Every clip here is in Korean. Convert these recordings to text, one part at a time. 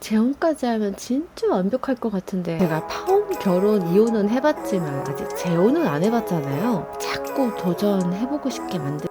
재혼까지 하면 진짜 완벽할 것 같은데, 제가 파혼, 결혼, 이혼은 해봤지만 아직 재혼은 안 해봤잖아요. 자꾸 도전해보고 싶게 만들.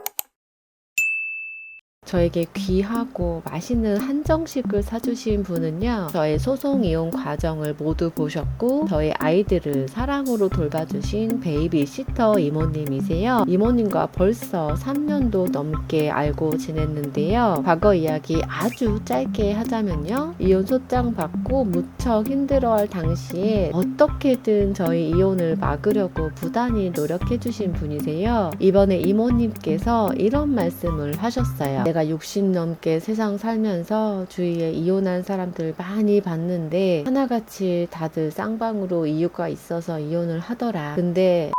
저에게 귀하고 맛있는 한정식을 사주신 분은요, 저의 소송 이혼 과정을 모두 보셨고 저희 아이들을 사랑으로 돌봐주신 베이비시터 이모님이세요. 이모님과 벌써 3년도 넘게 알고 지냈는데요. 과거 이야기 아주 짧게 하자면요, 이혼 소장 받고 무척 힘들어할 당시에 어떻게든 저희 이혼을 막으려고 부단히 노력해주신 분이세요. 이번에 이모님께서 이런 말씀을 하셨어요. 내가 60 넘게 세상 살면서 주위에 이혼한 사람들 많이 봤는데 하나같이 다들 쌍방으로 이유가 있어서 이혼을 하더라. 근데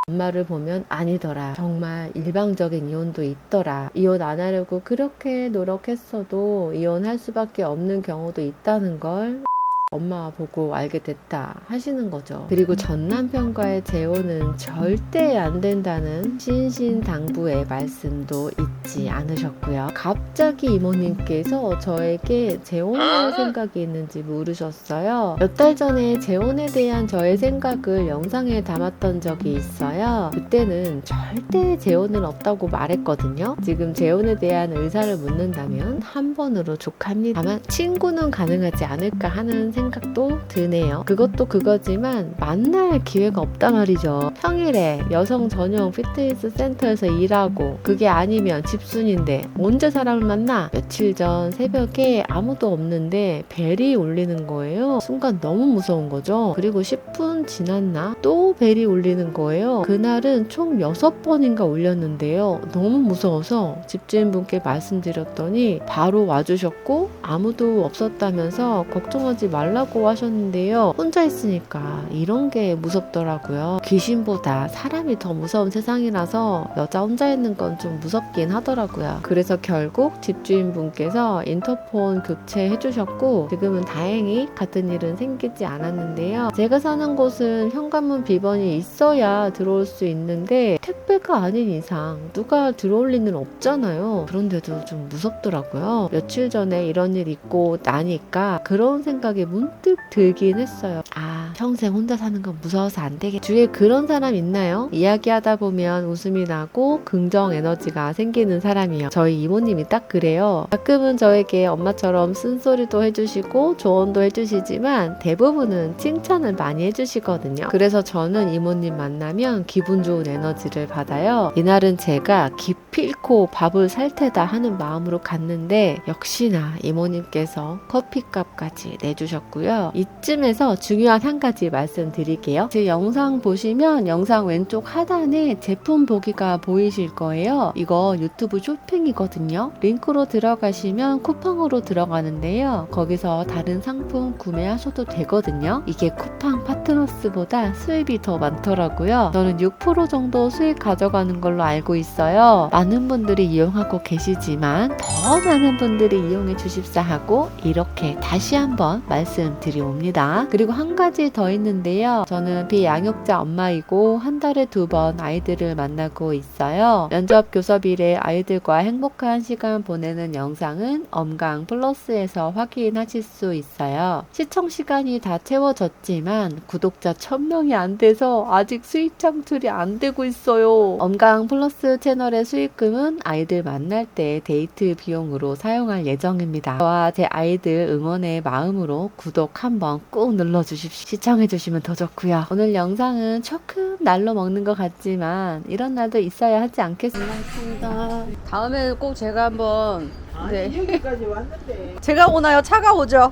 엄마를 보면 아니더라. 정말 일방적인 이혼도 있더라. 이혼 안 하려고 그렇게 노력했어도 이혼할 수밖에 없는 경우도 있다는 걸 엄마 보고 알게 됐다 하시는 거죠. 그리고 전 남편과의 재혼은 절대 안 된다는 신신당부의 말씀도 잊지 않으셨고요. 갑자기 이모님께서 저에게 재혼할 생각이 있는지 물으셨어요. 몇 달 전에 재혼에 대한 저의 생각을 영상에 담았던 적이 있어요. 그때는 절대 재혼은 없다고 말했거든요. 지금 재혼에 대한 의사를 묻는다면 한 번으로 족합니다. 다만 친구는 가능하지 않을까 하는 생각도 드네요. 그것도 그거지만 만날 기회가 없단 말이죠. 평일에 여성 전용 피트니스 센터에서 일하고 그게 아니면 집순인데 언제 사람을 만나? 며칠 전 새벽에 아무도 없는데 벨이 울리는 거예요. 순간 너무 무서운 거죠. 그리고 10분 지났나? 또 벨이 울리는 거예요. 그날은 총 6번인가 울렸는데요. 너무 무서워서 집주인분께 말씀드렸더니 바로 와주셨고 아무도 없었다면서 걱정하지 말라고 하셨는데요. 혼자 있으니까 이런 게 무섭더라고요. 귀신보다 사람이 더 무서운 세상이라서 여자 혼자 있는 건 좀 무섭긴 하더라고요. 그래서 결국 집주인분께서 인터폰 교체해 주셨고 지금은 다행히 같은 일은 생기지 않았는데요. 제가 사는 곳은 현관문 비번이 있어야 들어올 수 있는데 택배가 아닌 이상 누가 들어올 리는 없잖아요. 그런데도 좀 무섭더라고요. 며칠 전에 이런 일 있고 나니까 그런 생각이 문득 들긴 했어요. 아, 평생 혼자 사는 건 무서워서 안 되겠. 주위에 그런 사람 있나요? 이야기하다 보면 웃음이 나고 긍정 에너지가 생기는 사람이요. 저희 이모님이 딱 그래요. 가끔은 저에게 엄마처럼 쓴소리도 해주시고 조언도 해주시지만 대부분은 칭찬을 많이 해주시거든요. 그래서 저는 이모님 만나면 기분 좋은 에너지를 받아요. 이날은 제가 기필코 밥을 살 테다 하는 마음으로 갔는데 역시나 이모님께서 커피값까지 내주셨고요. 이쯤에서 중요한 한 가지 말씀드릴게요. 제 영상 보시면 영상 왼쪽 하단에 제품 보기가 보이실 거예요. 이거 유튜브 쇼핑이거든요. 링크로 들어가시면 쿠팡으로 들어가는데요. 거기서 다른 상품 구매하셔도 되거든요. 이게 쿠팡 파트너스보다 수입이 더 많더라고요. 저는 6% 정도 수익 가져가는 걸로 알고 있어요. 많은 분들이 이용하고 계시지만 더 많은 분들이 이용해 주십사 하고 이렇게 다시 한번 말씀드리옵니다. 그리고 한 가지 더 있는데요. 저는 비양육자 엄마이고 한 달에 2번 아이들을 만나고 있어요. 면접 교섭일에 아이들과 행복한 시간 보내는 영상은 엄강 플러스에서 확인하실 수 있어요. 시청 시간이 다 채워졌지만 구독자 1000명이 안 돼서 아직 수익 창출이 안 되고 있어요. 엄강 플러스 채널의 수익금은 아이들 만날 때 데이트 비용으로 사용할 예정입니다. 저와 제 아이들 응원의 마음으로 구독 한번 꾹 눌러주십시오. 시청해주시면 더 좋고요. 오늘 영상은 조금 날로 먹는 것 같지만 이런 날도 있어야 하지 않겠습니까? 고맙습니다. 다음에는 꼭 제가 한번 네. 여기까지 왔는데 제가 오나요? 차가 오죠?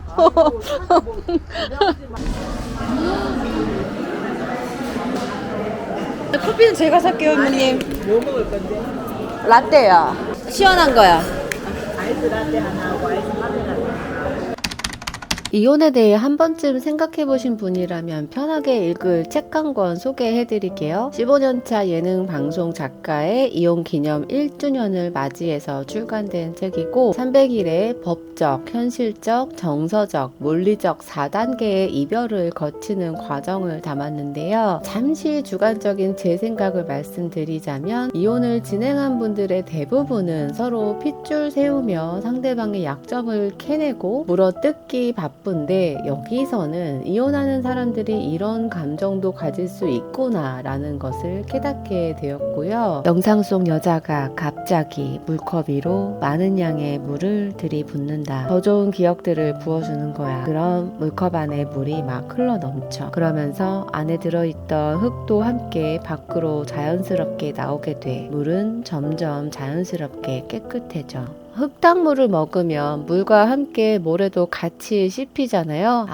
커피는 제가 살게요, 어머님. 뭐 먹을 건데? 라떼요. 시원한 거요. 아이스 라떼 하나 하고 아이스 카페 라떼. 이혼에 대해 한 번쯤 생각해 보신 분이라면 편하게 읽을 책 한 권 소개해 드릴게요. 15년차 예능 방송 작가의 이혼 기념 1주년을 맞이해서 출간된 책이고 300일의 법적, 현실적, 정서적, 물리적 4단계의 이별을 거치는 과정을 담았는데요. 잠시 주관적인 제 생각을 말씀드리자면 이혼을 진행한 분들의 대부분은 서로 핏줄 세우며 상대방의 약점을 캐내고 물어뜯기 바쁜 나쁜데 여기서는 이혼하는 사람들이 이런 감정도 가질 수 있구나 라는 것을 깨닫게 되었고요. 영상 속 여자가 갑자기 물컵 위로 많은 양의 물을 들이붓는다. 더 좋은 기억들을 부어주는 거야. 그럼 물컵 안에 물이 막 흘러 넘쳐. 그러면서 안에 들어있던 흙도 함께 밖으로 자연스럽게 나오게 돼. 물은 점점 자연스럽게 깨끗해져. 흙탕물을 먹으면 물과 함께 모래도 같이 씹히잖아요.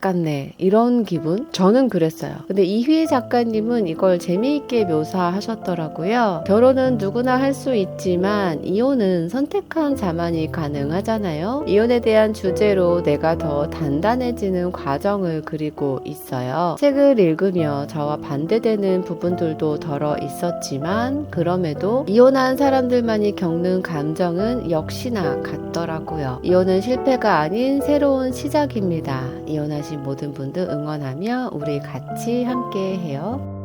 같네. 이런 기분? 저는 그랬어요. 근데 이휘 작가님은 이걸 재미있게 묘사하셨더라고요. 결혼은 누구나 할 수 있지만 이혼은 선택한 자만이 가능하잖아요. 이혼에 대한 주제로 내가 더 단단해지는 과정을 그리고 있어요. 책을 읽으며 저와 반대되는 부분들도 덜어 있었지만 그럼에도 이혼한 사람들만이 겪는 감정은 역시나 같더라고요. 이혼은 실패가 아닌 새로운 시작입니다. 이혼하신 모든 분들 응원하며 우리 같이 함께 해요.